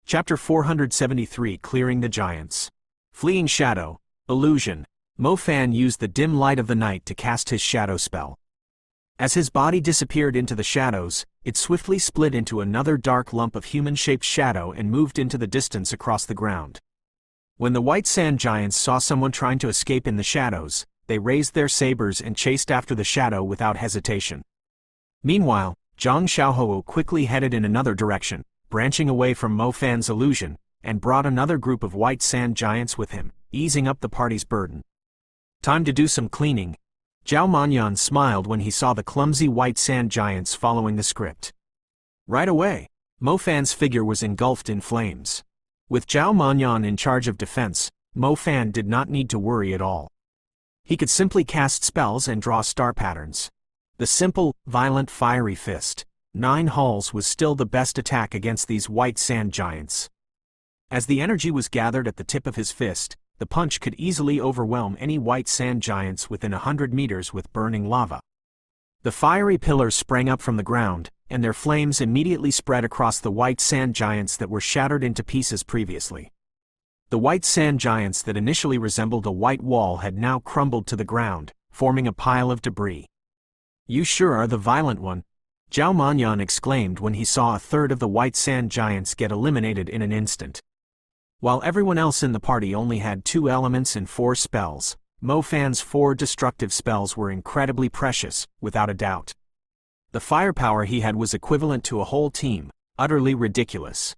Chapter 473 Clearing the Giants. Fleeing Shadow, Illusion. Mo Fan used the dim light of the night to cast his shadow spell. As his body disappeared into the shadows, it swiftly split into another dark lump of human-shaped shadow and moved into the distance across the ground. When the White Sand Giants saw someone trying to escape in the shadows, they raised their sabers and chased after the shadow without hesitation. Meanwhile, Zhang Xiaohou quickly headed in another direction, branching away from Mo Fan's illusion, and brought another group of White Sand Giants with him, easing up the party's burden. Time to do some cleaning. Zhao Manyan smiled when he saw the clumsy White Sand Giants following the script. Right away, Mo Fan's figure was engulfed in flames. With Zhao Manyan in charge of defense, Mo Fan did not need to worry at all. He could simply cast spells and draw star patterns. The simple, violent fiery fist, 9 halls, was still the best attack against these White Sand Giants. As the energy was gathered at the tip of his fist, the punch could easily overwhelm any White Sand Giants within 100 meters with burning lava. The fiery pillars sprang up from the ground, and their flames immediately spread across the White Sand Giants that were shattered into pieces previously. The White Sand Giants that initially resembled a white wall had now crumbled to the ground, forming a pile of debris. "You sure are the violent one," Zhao Manyan exclaimed when he saw a third of the White Sand Giants get eliminated in an instant. While everyone else in the party only had 2 elements and 4 spells, Mo Fan's 4 destructive spells were incredibly precious, without a doubt. The firepower he had was equivalent to a whole team, utterly ridiculous.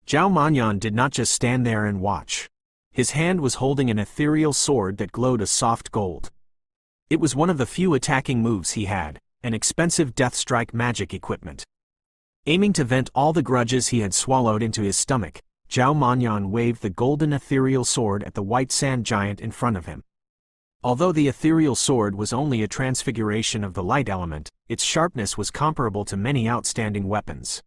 Zhao Manyan did not just stand there and watch. His hand was holding an ethereal sword that glowed a soft gold. It was one of the few attacking moves he had, an expensive death strike magic equipment. Aiming to vent all the grudges he had swallowed into his stomach, Zhao Manyan waved the golden ethereal sword at the White Sand Giant in front of him. Although the ethereal sword was only a transfiguration of the light element, its sharpness was comparable to many outstanding weapons.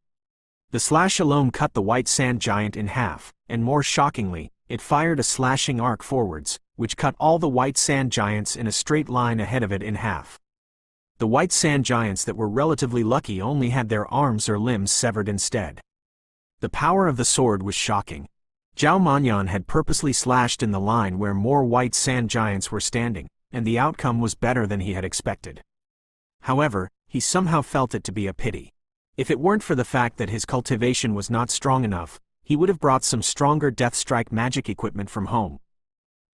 The slash alone cut the White Sand Giant in half, and more shockingly, it fired a slashing arc forwards, which cut all the White Sand Giants in a straight line ahead of it in half. The White Sand Giants that were relatively lucky only had their arms or limbs severed instead. The power of the sword was shocking. Zhao Manyan had purposely slashed in the line where more White Sand Giants were standing, and the outcome was better than he had expected. However, he somehow felt it to be a pity. If it weren't for the fact that his cultivation was not strong enough, he would have brought some stronger death strike magic equipment from home.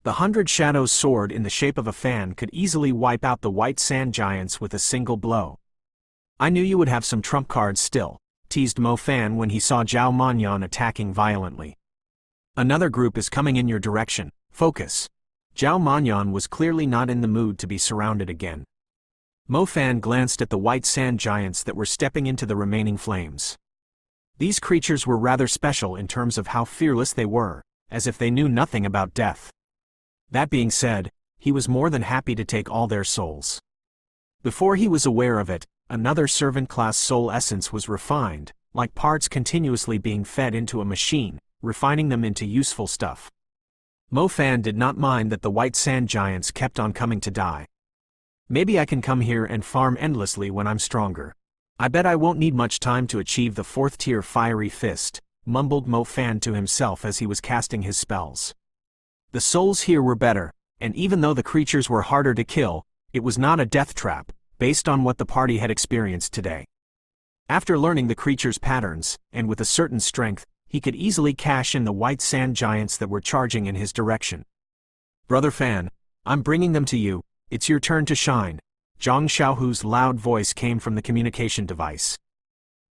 The 100 Shadows sword in the shape of a fan could easily wipe out the White Sand Giants with a single blow. "I knew you would have some trump cards still," teased Mo Fan when he saw Zhao Manyan attacking violently. "Another group is coming in your direction, focus." Zhao Manyan was clearly not in the mood to be surrounded again. Mo Fan glanced at the White Sand Giants that were stepping into the remaining flames. These creatures were rather special in terms of how fearless they were, as if they knew nothing about death. That being said, he was more than happy to take all their souls. Before he was aware of it, another servant-class soul essence was refined, like parts continuously being fed into a machine, refining them into useful stuff. Mo Fan did not mind that the White Sand Giants kept on coming to die. "Maybe I can come here and farm endlessly when I'm stronger. I bet I won't need much time to achieve the 4th-tier fiery fist," mumbled Mo Fan to himself as he was casting his spells. The souls here were better, and even though the creatures were harder to kill, it was not a death trap, based on what the party had experienced today. After learning the creatures' patterns, and with a certain strength, he could easily cash in the White Sand Giants that were charging in his direction. "Brother Fan, I'm bringing them to you, it's your turn to shine." Zhang Xiaohu's loud voice came from the communication device.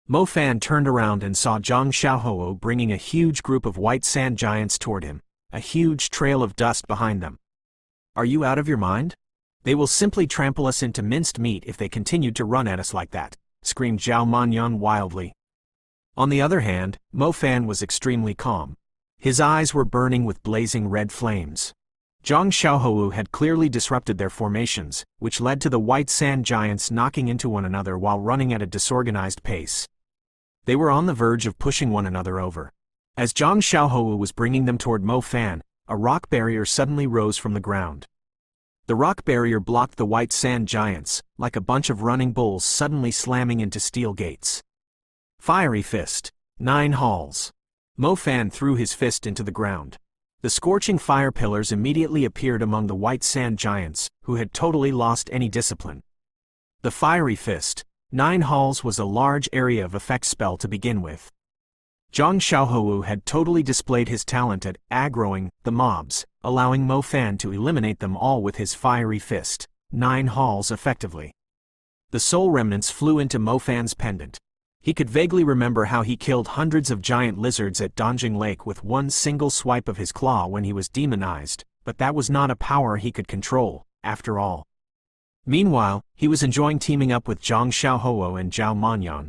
Mo Fan turned around and saw Zhang Xiaohou bringing a huge group of White Sand Giants toward him, a huge trail of dust behind them. "Are you out of your mind? They will simply trample us into minced meat if they continued to run at us like that," screamed Zhao Manyan wildly. On the other hand, Mo Fan was extremely calm. His eyes were burning with blazing red flames. Zhang Xiaohou had clearly disrupted their formations, which led to the White Sand Giants knocking into one another while running at a disorganized pace. They were on the verge of pushing one another over. As Zhang Xiaohou was bringing them toward Mo Fan, a rock barrier suddenly rose from the ground. The rock barrier blocked the White Sand Giants, like a bunch of running bulls suddenly slamming into steel gates. Fiery fist, 9 halls. Mo Fan threw his fist into the ground. The scorching fire pillars immediately appeared among the white sand giants, who had totally lost any discipline. The fiery fist, 9 halls, was a large area of effect spell to begin with. Zhang Xiaohou had totally displayed his talent at aggroing the mobs, allowing Mo Fan to eliminate them all with his fiery fist, 9 halls effectively. The soul remnants flew into Mo Fan's pendant. He could vaguely remember how he killed hundreds of giant lizards at Donjing Lake with one single swipe of his claw when he was demonized, but that was not a power he could control, after all. Meanwhile, he was enjoying teaming up with Zhang Xiaohou and Zhao Manyan.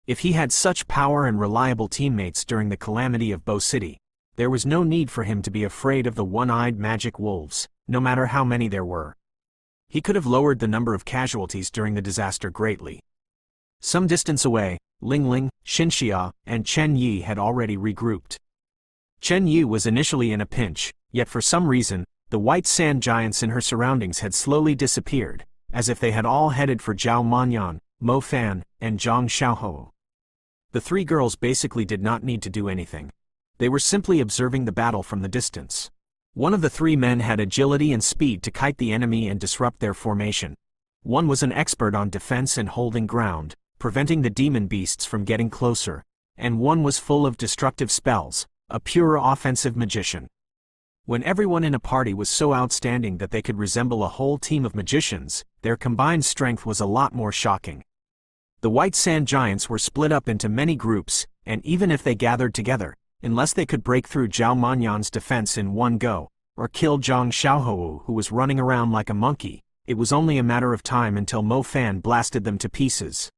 If he had such power and reliable teammates during the calamity of Bo City, there was no need for him to be afraid of the one-eyed magic wolves, no matter how many there were. He could have lowered the number of casualties during the disaster greatly. Some distance away, Ling Ling, Xinxia, and Chen Yi had already regrouped. Chen Yi was initially in a pinch, yet for some reason, the white sand giants in her surroundings had slowly disappeared, as if they had all headed for Zhao Manyan, Mo Fan, and Zhang Xiaohou. The 3 girls basically did not need to do anything. They were simply observing the battle from the distance. One of the 3 men had agility and speed to kite the enemy and disrupt their formation. One was an expert on defense and holding ground, preventing the demon beasts from getting closer, and one was full of destructive spells, a pure offensive magician. When everyone in a party was so outstanding that they could resemble a whole team of magicians, their combined strength was a lot more shocking. The white sand giants were split up into many groups, and even if they gathered together, unless they could break through Zhao Manyan's defense in one go, or kill Zhang Xiaohou who was running around like a monkey, it was only a matter of time until Mo Fan blasted them to pieces.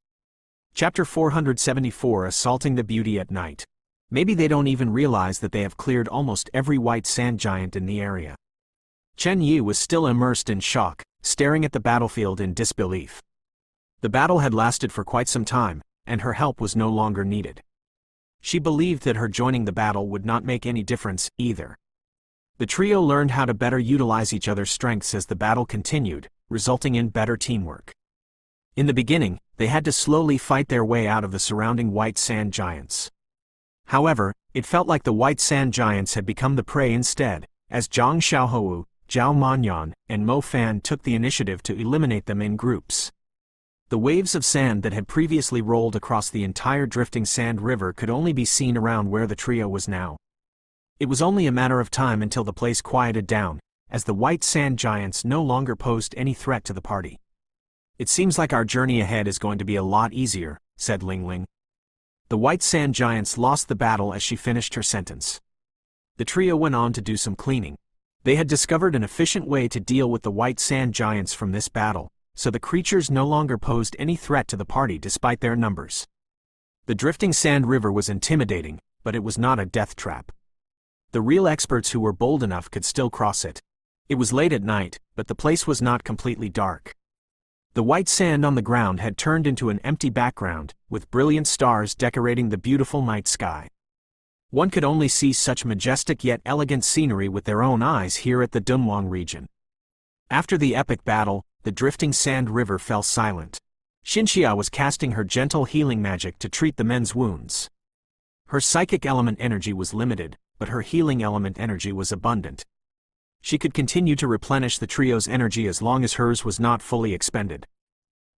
Chapter 474: Assaulting the Beauty at Night. Maybe they don't even realize that they have cleared almost every white sand giant in the area. Chen Yi was still immersed in shock, staring at the battlefield in disbelief. The battle had lasted for quite some time, and her help was no longer needed. She believed that her joining the battle would not make any difference, either. The trio learned how to better utilize each other's strengths as the battle continued, resulting in better teamwork. In the beginning, they had to slowly fight their way out of the surrounding white sand giants. However, it felt like the white sand giants had become the prey instead, as Zhang Xiaohou, Zhao Manyan, and Mo Fan took the initiative to eliminate them in groups. The waves of sand that had previously rolled across the entire drifting sand river could only be seen around where the trio was now. It was only a matter of time until the place quieted down, as the white sand giants no longer posed any threat to the party. "It seems like our journey ahead is going to be a lot easier," said Ling Ling. The white sand giants lost the battle as she finished her sentence. The trio went on to do some cleaning. They had discovered an efficient way to deal with the white sand giants from this battle, so the creatures no longer posed any threat to the party despite their numbers. The drifting sand river was intimidating, but it was not a death trap. The real experts who were bold enough could still cross it. It was late at night, but the place was not completely dark. The white sand on the ground had turned into an empty background, with brilliant stars decorating the beautiful night sky. One could only see such majestic yet elegant scenery with their own eyes here at the Dunhuang region. After the epic battle, the drifting sand river fell silent. Xinxia was casting her gentle healing magic to treat the men's wounds. Her psychic element energy was limited, but her healing element energy was abundant. She could continue to replenish the trio's energy as long as hers was not fully expended.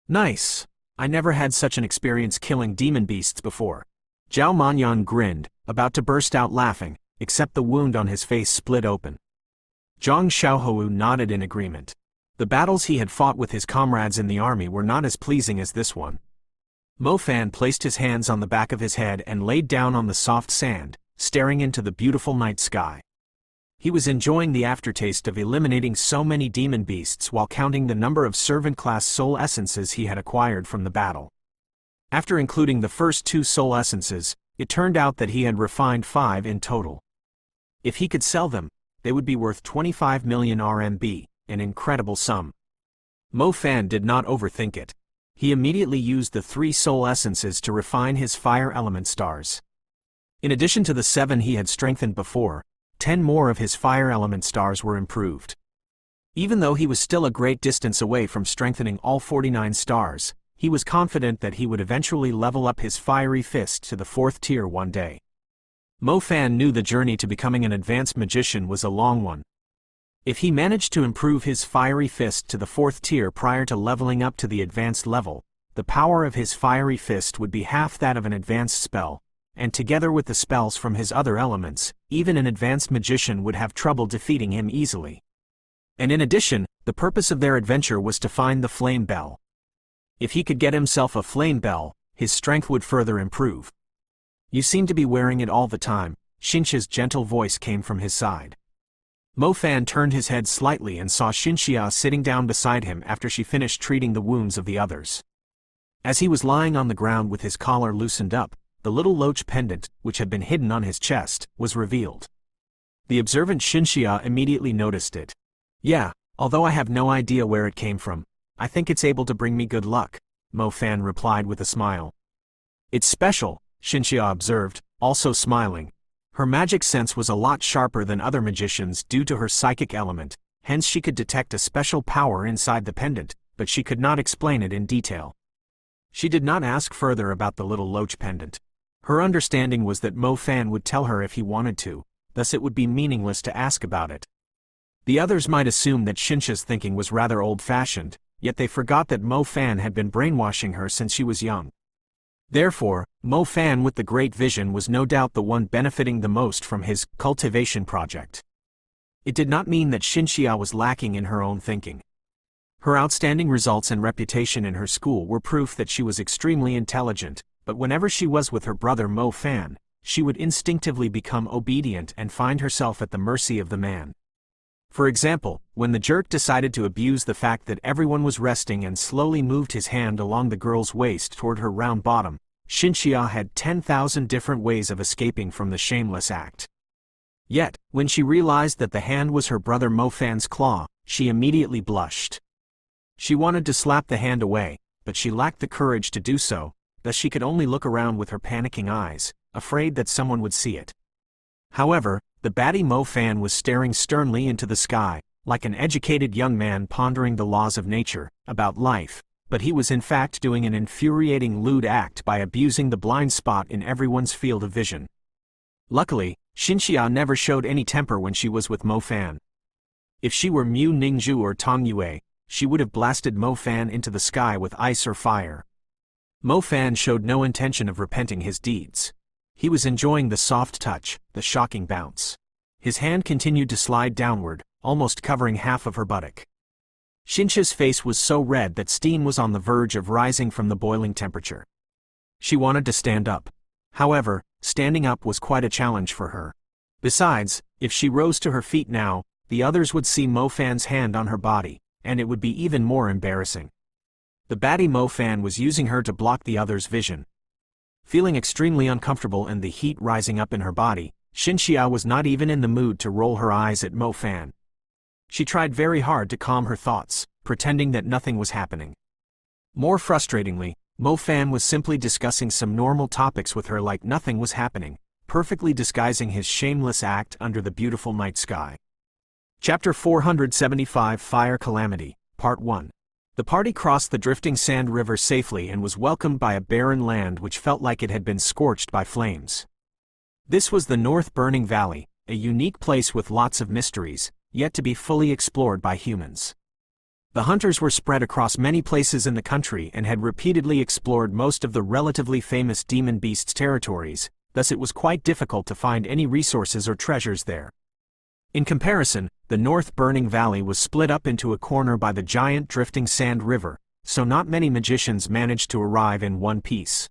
"Nice! I never had such an experience killing demon beasts before." Zhao Manyan grinned, about to burst out laughing, except the wound on his face split open. Zhang Xiaohou nodded in agreement. The battles he had fought with his comrades in the army were not as pleasing as this one. Mo Fan placed his hands on the back of his head and laid down on the soft sand, staring into the beautiful night sky. He was enjoying the aftertaste of eliminating so many demon beasts while counting the number of servant-class soul essences he had acquired from the battle. After including the first 2 soul essences, it turned out that he had refined 5 in total. If he could sell them, they would be worth 25 million RMB, an incredible sum. Mo Fan did not overthink it. He immediately used the 3 soul essences to refine his fire element stars. In addition to the 7 he had strengthened before, 10 more of his fire element stars were improved. Even though he was still a great distance away from strengthening all 49 stars, he was confident that he would eventually level up his fiery fist to the 4th tier one day. Mo Fan knew the journey to becoming an advanced magician was a long one. If he managed to improve his fiery fist to the 4th tier prior to leveling up to the advanced level, the power of his fiery fist would be half that of an advanced spell, and together with the spells from his other elements, even an advanced magician would have trouble defeating him easily. And in addition, the purpose of their adventure was to find the flame bell. If he could get himself a flame bell, his strength would further improve. "You seem to be wearing it all the time," Xinxia's gentle voice came from his side. Mo Fan turned his head slightly and saw Xinxia sitting down beside him after she finished treating the wounds of the others. As he was lying on the ground with his collar loosened up, the little loach pendant, which had been hidden on his chest, was revealed. The observant Xinxia immediately noticed it. "Yeah, although I have no idea where it came from, I think it's able to bring me good luck," Mo Fan replied with a smile. "It's special," Xinxia observed, also smiling. Her magic sense was a lot sharper than other magicians due to her psychic element, hence she could detect a special power inside the pendant, but she could not explain it in detail. She did not ask further about the little loach pendant. Her understanding was that Mo Fan would tell her if he wanted to, thus it would be meaningless to ask about it. The others might assume that Xinxia's thinking was rather old-fashioned, yet they forgot that Mo Fan had been brainwashing her since she was young. Therefore, Mo Fan with the great vision was no doubt the one benefiting the most from his cultivation project. It did not mean that Xinxia was lacking in her own thinking. Her outstanding results and reputation in her school were proof that she was extremely intelligent, but whenever she was with her brother Mo Fan, she would instinctively become obedient and find herself at the mercy of the man. For example, when the jerk decided to abuse the fact that everyone was resting and slowly moved his hand along the girl's waist toward her round bottom, Xinxia had 10,000 different ways of escaping from the shameless act. Yet, when she realized that the hand was her brother Mo Fan's claw, she immediately blushed. She wanted to slap the hand away, but she lacked the courage to do so, thus she could only look around with her panicking eyes, afraid that someone would see it. However, the baddie Mo Fan was staring sternly into the sky, like an educated young man pondering the laws of nature, about life, but he was in fact doing an infuriating lewd act by abusing the blind spot in everyone's field of vision. Luckily, Xinxia never showed any temper when she was with Mo Fan. If she were Mu Ningzhu or Tong Yue, she would have blasted Mo Fan into the sky with ice or fire. Mo Fan showed no intention of repenting his deeds. He was enjoying the soft touch, the shocking bounce. His hand continued to slide downward, almost covering half of her buttock. Xinxia's face was so red that steam was on the verge of rising from the boiling temperature. She wanted to stand up. However, standing up was quite a challenge for her. Besides, if she rose to her feet now, the others would see Mo Fan's hand on her body, and it would be even more embarrassing. The baddie Mo Fan was using her to block the others' vision. Feeling extremely uncomfortable and the heat rising up in her body, Xinxia was not even in the mood to roll her eyes at Mo Fan. She tried very hard to calm her thoughts, pretending that nothing was happening. More frustratingly, Mo Fan was simply discussing some normal topics with her like nothing was happening, perfectly disguising his shameless act under the beautiful night sky. Chapter 475 Fire Calamity, Part 1. The party crossed the drifting sand river safely and was welcomed by a barren land which felt like it had been scorched by flames. This was the North Burning Valley, a unique place with lots of mysteries, yet to be fully explored by humans. The hunters were spread across many places in the country and had repeatedly explored most of the relatively famous demon beasts' territories, thus it was quite difficult to find any resources or treasures there. In comparison, the North Burning Valley was split up into a corner by the giant drifting sand river, so not many magicians managed to arrive in one piece.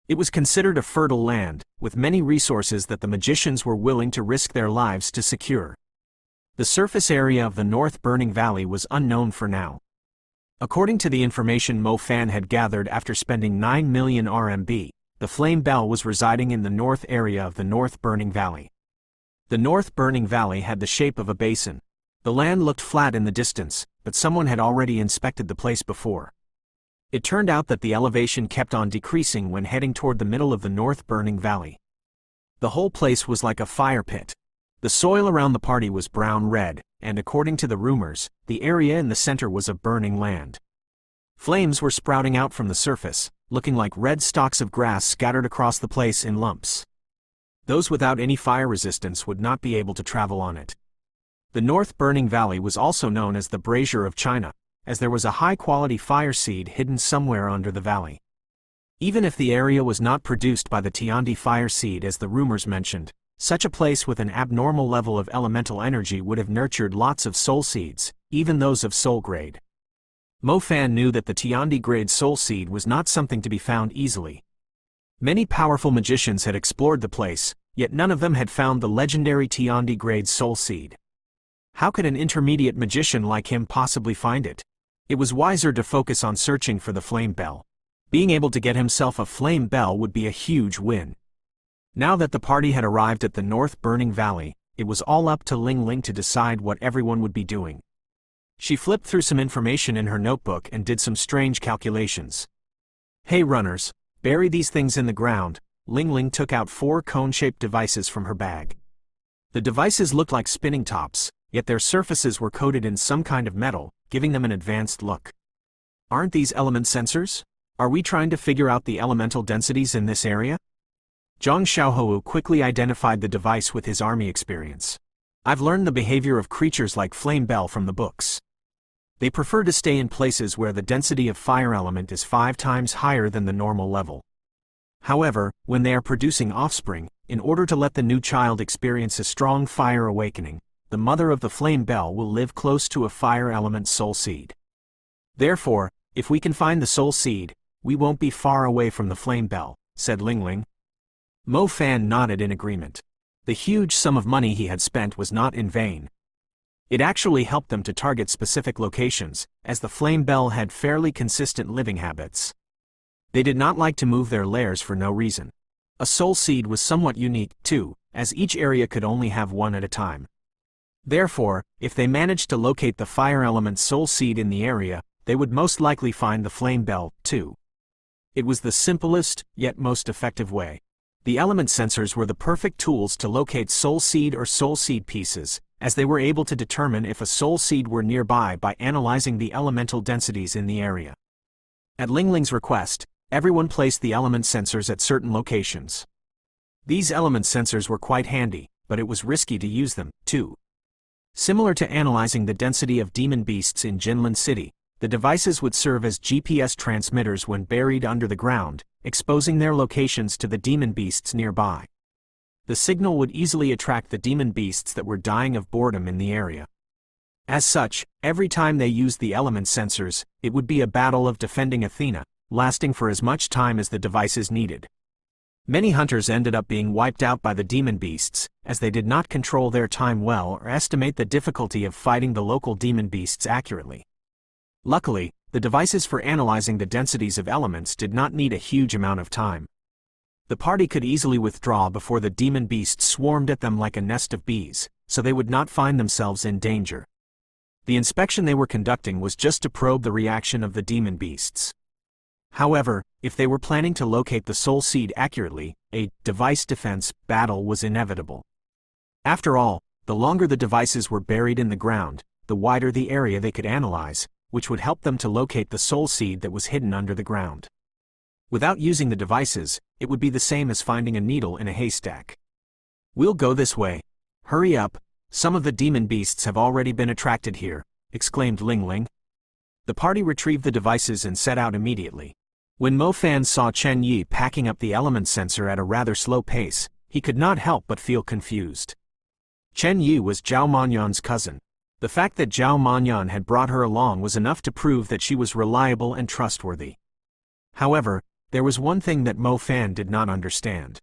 It was considered a fertile land, with many resources that the magicians were willing to risk their lives to secure. The surface area of the North Burning Valley was unknown for now. According to the information Mo Fan had gathered after spending 9 million RMB, the Flame Bell was residing in the north area of the North Burning Valley. The North Burning Valley had the shape of a basin. The land looked flat in the distance, but someone had already inspected the place before. It turned out that the elevation kept on decreasing when heading toward the middle of the North Burning Valley. The whole place was like a fire pit. The soil around the party was brown-red, and according to the rumors, the area in the center was a burning land. Flames were sprouting out from the surface, looking like red stalks of grass scattered across the place in lumps. Those without any fire resistance would not be able to travel on it. The North Burning Valley was also known as the Brazier of China, as there was a high-quality fire seed hidden somewhere under the valley. Even if the area was not produced by the Tiandi fire seed as the rumors mentioned, such a place with an abnormal level of elemental energy would have nurtured lots of soul seeds, even those of soul grade. Mo Fan knew that the Tiandi grade soul seed was not something to be found easily. Many powerful magicians had explored the place, yet none of them had found the legendary Tiandi grade soul seed. How could an intermediate magician like him possibly find it? It was wiser to focus on searching for the flame bell. Being able to get himself a flame bell would be a huge win. Now that the party had arrived at the North Burning Valley, it was all up to Ling Ling to decide what everyone would be doing. She flipped through some information in her notebook and did some strange calculations. "Hey runners, bury these things in the ground." Ling Ling took out 4 cone-shaped devices from her bag. The devices looked like spinning tops, yet their surfaces were coated in some kind of metal, giving them an advanced look. "Aren't these element sensors? Are we trying to figure out the elemental densities in this area?" Zhang Xiaohou quickly identified the device with his army experience. "I've learned the behavior of creatures like Flame Bell from the books. They prefer to stay in places where the density of fire element is 5 times higher than the normal level. However, when they are producing offspring, in order to let the new child experience a strong fire awakening, the mother of the Flame Bell will live close to a fire element soul seed. Therefore, if we can find the soul seed, we won't be far away from the Flame Bell," said Ling Ling. Mo Fan nodded in agreement. The huge sum of money he had spent was not in vain. It actually helped them to target specific locations, as the Flame Bell had fairly consistent living habits. They did not like to move their lairs for no reason. A soul seed was somewhat unique, too, as each area could only have one at a time. Therefore, if they managed to locate the fire element soul seed in the area, they would most likely find the Flame Bell, too. It was the simplest, yet most effective way. The element sensors were the perfect tools to locate soul seed or soul seed pieces, as they were able to determine if a soul seed were nearby by analyzing the elemental densities in the area. At Ling Ling's request, everyone placed the element sensors at certain locations. These element sensors were quite handy, but it was risky to use them, too. Similar to analyzing the density of demon beasts in Jinlin City, the devices would serve as GPS transmitters when buried under the ground, exposing their locations to the demon beasts nearby. The signal would easily attract the demon beasts that were dying of boredom in the area. As such, every time they used the element sensors, it would be a battle of defending Athena, lasting for as much time as the devices needed. Many hunters ended up being wiped out by the demon beasts, as they did not control their time well or estimate the difficulty of fighting the local demon beasts accurately. Luckily, the devices for analyzing the densities of elements did not need a huge amount of time. The party could easily withdraw before the demon beasts swarmed at them like a nest of bees, so they would not find themselves in danger. The inspection they were conducting was just to probe the reaction of the demon beasts. However, if they were planning to locate the soul seed accurately, a device defense battle was inevitable. After all, the longer the devices were buried in the ground, the wider the area they could analyze, which would help them to locate the soul seed that was hidden under the ground. Without using the devices, it would be the same as finding a needle in a haystack. "We'll go this way. Hurry up, some of the demon beasts have already been attracted here," exclaimed Ling Ling. The party retrieved the devices and set out immediately. When Mo Fan saw Chen Yi packing up the element sensor at a rather slow pace, he could not help but feel confused. Chen Yi was Zhao Manyan's cousin. The fact that Zhao Manyan had brought her along was enough to prove that she was reliable and trustworthy. However, there was one thing that Mo Fan did not understand.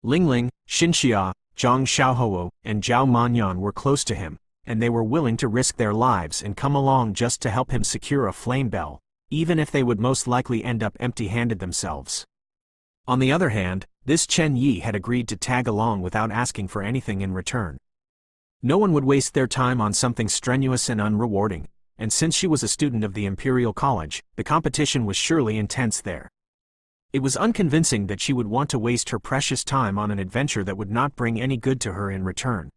Ling Ling, Xinxia, Zhang Xiaohou, and Zhao Manyan were close to him, and they were willing to risk their lives and come along just to help him secure a flame bell, even if they would most likely end up empty-handed themselves. On the other hand, this Chen Yi had agreed to tag along without asking for anything in return. No one would waste their time on something strenuous and unrewarding, and since she was a student of the Imperial College, the competition was surely intense there. It was unconvincing that she would want to waste her precious time on an adventure that would not bring any good to her in return.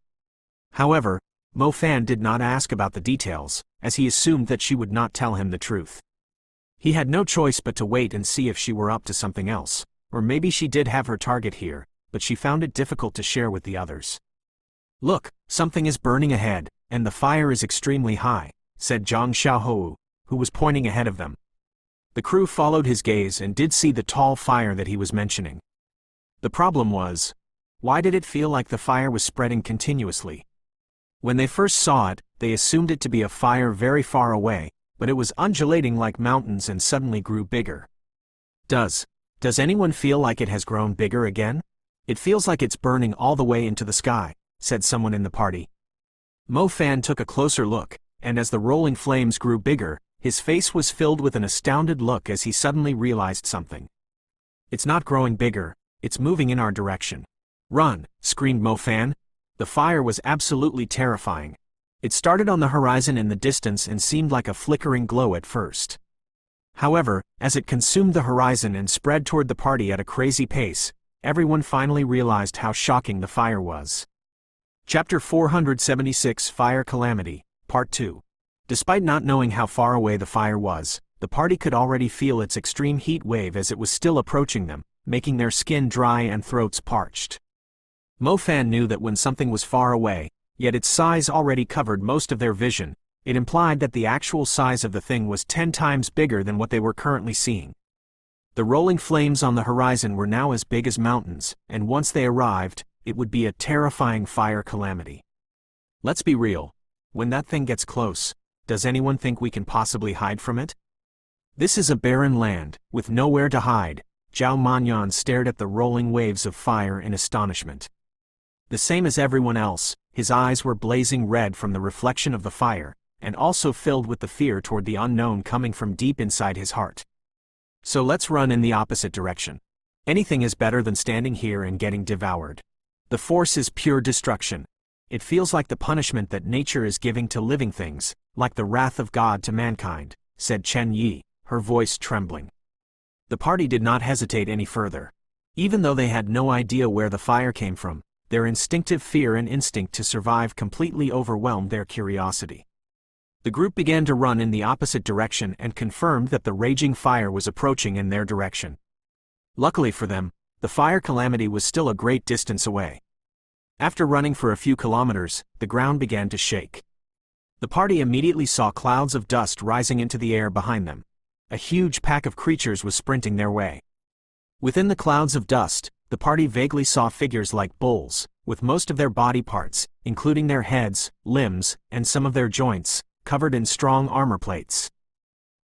However, Mo Fan did not ask about the details, as he assumed that she would not tell him the truth. He had no choice but to wait and see if she were up to something else, or maybe she did have her target here, but she found it difficult to share with the others. "Look, something is burning ahead, and the fire is extremely high," said Zhang Xiaohou, who was pointing ahead of them. The crew followed his gaze and did see the tall fire that he was mentioning. The problem was, why did it feel like the fire was spreading continuously? When they first saw it, they assumed it to be a fire very far away, but it was undulating like mountains and suddenly grew bigger. Does anyone feel like it has grown bigger again? It feels like it's burning all the way into the sky, said someone in the party. Mo Fan took a closer look, and as the rolling flames grew bigger, his face was filled with an astounded look as he suddenly realized something. "It's not growing bigger, it's moving in our direction." "Run!" screamed Mo Fan. The fire was absolutely terrifying. It started on the horizon in the distance and seemed like a flickering glow at first. However, as it consumed the horizon and spread toward the party at a crazy pace, everyone finally realized how shocking the fire was. Chapter 476 Fire Calamity, Part 2. Despite not knowing how far away the fire was, the party could already feel its extreme heat wave as it was still approaching them, making their skin dry and throats parched. Mo Fan knew that when something was far away, yet its size already covered most of their vision, it implied that the actual size of the thing was 10 times bigger than what they were currently seeing. The rolling flames on the horizon were now as big as mountains, and once they arrived, it would be a terrifying fire calamity. Let's be real. When that thing gets close, does anyone think we can possibly hide from it? This is a barren land, with nowhere to hide. Zhao Manyan stared at the rolling waves of fire in astonishment. The same as everyone else, his eyes were blazing red from the reflection of the fire, and also filled with the fear toward the unknown coming from deep inside his heart. "So let's run in the opposite direction. Anything is better than standing here and getting devoured. The force is pure destruction. It feels like the punishment that nature is giving to living things, like the wrath of God to mankind," said Chen Yi, her voice trembling. The party did not hesitate any further. Even though they had no idea where the fire came from, their instinctive fear and instinct to survive completely overwhelmed their curiosity. The group began to run in the opposite direction and confirmed that the raging fire was approaching in their direction. Luckily for them, the fire calamity was still a great distance away. After running for a few kilometers, the ground began to shake. The party immediately saw clouds of dust rising into the air behind them. A huge pack of creatures was sprinting their way. Within the clouds of dust, the party vaguely saw figures like bulls, with most of their body parts, including their heads, limbs, and some of their joints, covered in strong armor plates.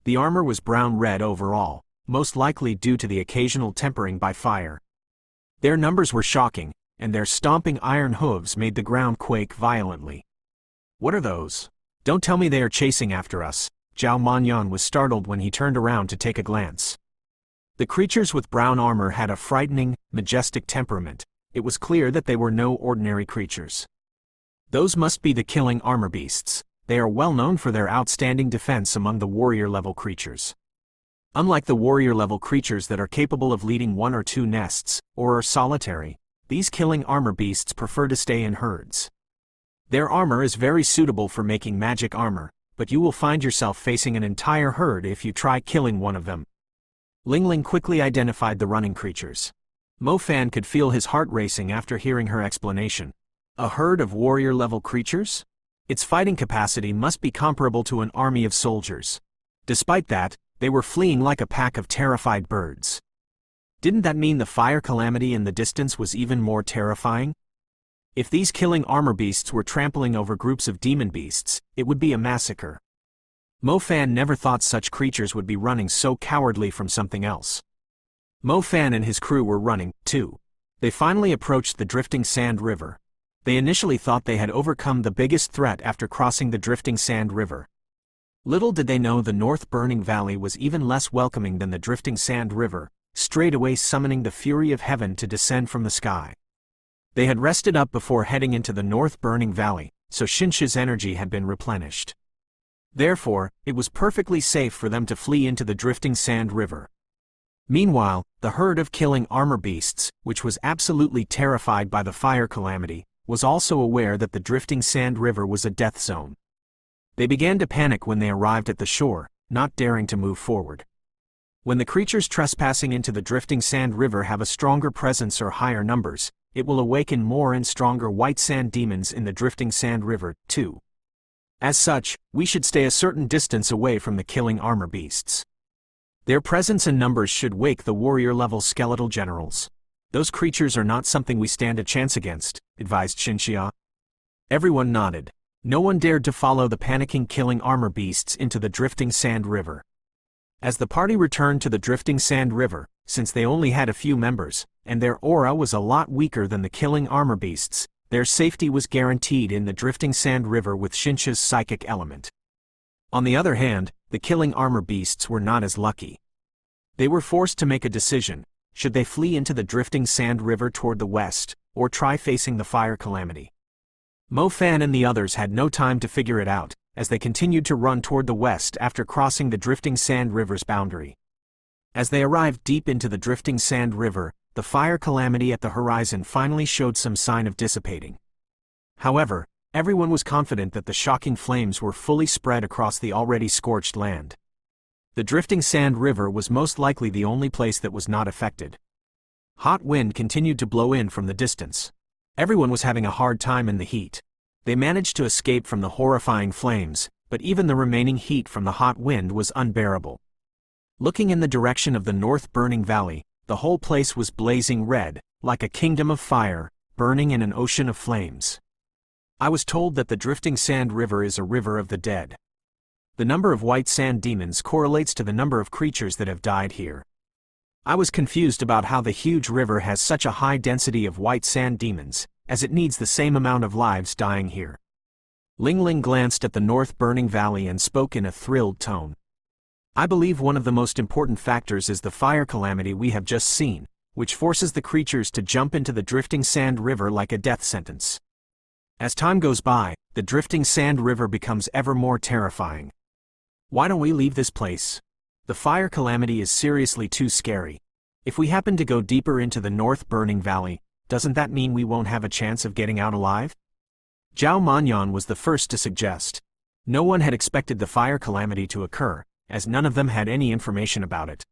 The armor was brown-red overall, most likely due to the occasional tempering by fire. Their numbers were shocking, and their stomping iron hooves made the ground quake violently. "What are those? Don't tell me they are chasing after us." Zhao Manyan was startled when he turned around to take a glance. The creatures with brown armor had a frightening, majestic temperament. It was clear that they were no ordinary creatures. Those must be the killing armor beasts. They are well known for their outstanding defense among the warrior-level creatures. Unlike the warrior-level creatures that are capable of leading one or two nests, or are solitary, these killing armor beasts prefer to stay in herds. Their armor is very suitable for making magic armor, but you will find yourself facing an entire herd if you try killing one of them. Ling Ling quickly identified the running creatures. Mo Fan could feel his heart racing after hearing her explanation. A herd of warrior-level creatures? Its fighting capacity must be comparable to an army of soldiers. Despite that, they were fleeing like a pack of terrified birds. Didn't that mean the fire calamity in the distance was even more terrifying? If these killing armor beasts were trampling over groups of demon beasts, it would be a massacre. Mo Fan never thought such creatures would be running so cowardly from something else. Mo Fan and his crew were running, too. They finally approached the drifting sand river. They initially thought they had overcome the biggest threat after crossing the drifting sand river. Little did they know the North Burning Valley was even less welcoming than the drifting sand river, straightway summoning the fury of heaven to descend from the sky. They had rested up before heading into the North Burning Valley, so Shinsha's energy had been replenished. Therefore, it was perfectly safe for them to flee into the drifting sand river. Meanwhile, the herd of killing armor beasts, which was absolutely terrified by the fire calamity, was also aware that the drifting sand river was a death zone. They began to panic when they arrived at the shore, not daring to move forward. When the creatures trespassing into the drifting sand river have a stronger presence or higher numbers, it will awaken more and stronger white sand demons in the drifting sand river, too. As such, we should stay a certain distance away from the killing armor beasts. Their presence and numbers should wake the warrior-level skeletal generals. Those creatures are not something we stand a chance against, advised Xinxia. Everyone nodded. No one dared to follow the panicking killing armor beasts into the drifting sand river. As the party returned to the drifting sand river, since they only had a few members, and their aura was a lot weaker than the killing armor beasts, their safety was guaranteed in the drifting sand river with Xinxia's psychic element. On the other hand, the killing armor beasts were not as lucky. They were forced to make a decision: should they flee into the drifting sand river toward the west, or try facing the fire calamity? Mo Fan and the others had no time to figure it out, as they continued to run toward the west after crossing the drifting sand river's boundary. As they arrived deep into the drifting sand river, the fire calamity at the horizon finally showed some sign of dissipating. However, everyone was confident that the shocking flames were fully spread across the already scorched land. The drifting sand river was most likely the only place that was not affected. Hot wind continued to blow in from the distance. Everyone was having a hard time in the heat. They managed to escape from the horrifying flames, but even the remaining heat from the hot wind was unbearable. Looking in the direction of the north burning valley, the whole place was blazing red, like a kingdom of fire, burning in an ocean of flames. I was told that the drifting sand river is a river of the dead. The number of white sand demons correlates to the number of creatures that have died here. I was confused about how the huge river has such a high density of white sand demons, as it needs the same amount of lives dying here. Ling Ling glanced at the north burning valley and spoke in a thrilled tone. I believe one of the most important factors is the fire calamity we have just seen, which forces the creatures to jump into the drifting sand river like a death sentence. As time goes by, the drifting sand river becomes ever more terrifying. Why don't we leave this place? The fire calamity is seriously too scary. If we happen to go deeper into the north burning valley, doesn't that mean we won't have a chance of getting out alive? Zhao Manyan was the first to suggest. No one had expected the fire calamity to occur, as none of them had any information about it.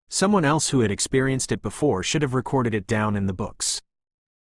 Someone else who had experienced it before should have recorded it down in the books.